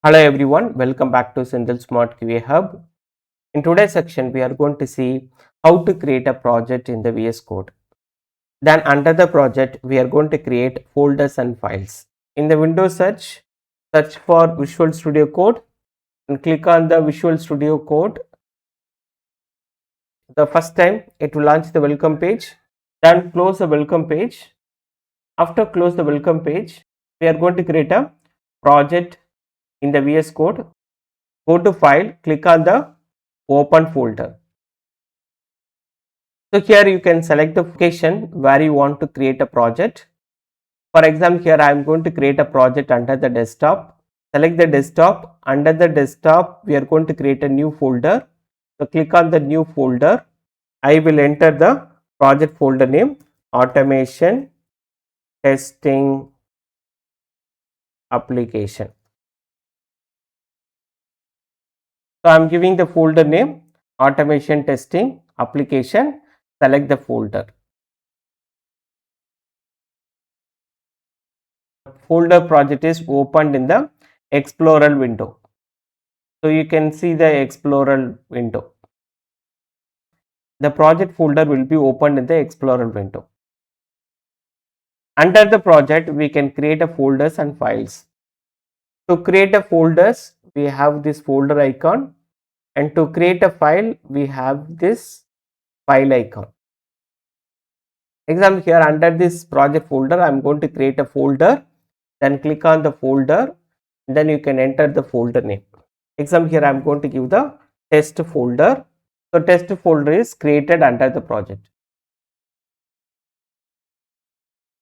Hello everyone, welcome back to SenthilSmartQAHub. In today's section, we are going to see how to create a project in the VS Code. Then under the project, we are going to create folders and files. In the Windows search for Visual Studio Code and click on the Visual Studio Code. The first time it will launch the welcome page. Then close the welcome page. After close the welcome page, we are going to create a project in the VS Code. Go to file, click on the open folder. So here you can select the location where you want to create a project. For example, here I am going to create a project under the desktop. Select the desktop. Under the desktop, we are going to create a new folder. So click on the new folder. I will enter the project folder name automation testing application. So I am giving the folder name automation testing application. Select the folder. Folder project is opened in the Explorer window. So you can see the Explorer window. The project folder will be opened in the Explorer window. Under the project, we can create a folders and files. To create a folders, we have this folder icon, and to create a file, we have this file icon. Example, here under this project folder, I am going to create a folder. Then click on the folder. Then you can enter the folder name. Example, here I am going to give the test folder. So test folder is created under the project.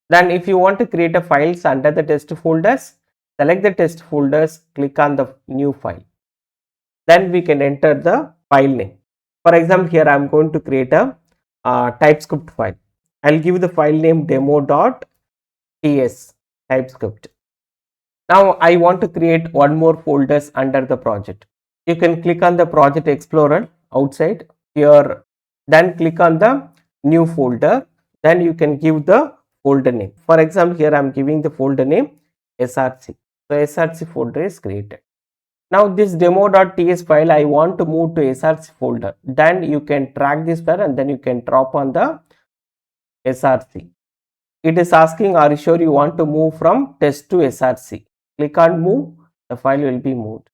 Then if you want to create a files under the test folders, select the test folders, click on the new file. Then we can enter the file name. For example, here I am going to create a TypeScript file. I will give the file name demo.ts TypeScript. Now I want to create one more folders under the project. You can click on the project explorer outside here, then click on the new folder. Then you can give the folder name. For example, here I am giving the folder name src. So src folder is created. Now this demo.ts file I want to move to src folder. Then you can drag this file and then you can drop on the src. It is asking, are you sure you want to move from test to src? Click on move, the file will be moved.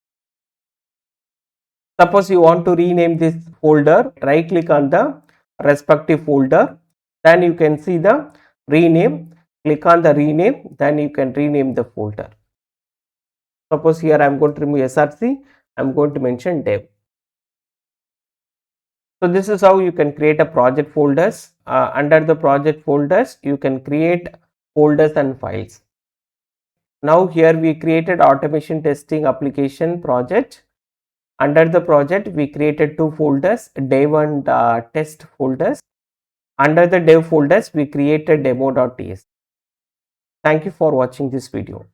Suppose you want to rename this folder, right click on the respective folder. Then you can see the rename, click on the rename, then you can rename the folder. Suppose here I am going to remove src, I am going to mention dev. So this is how you can create a project folders. Under the project folders, you can create folders and files. Now here we created automation testing application project. Under the project, we created two folders, dev and test folders. Under the dev folders, we created demo.ts. Thank you for watching this video.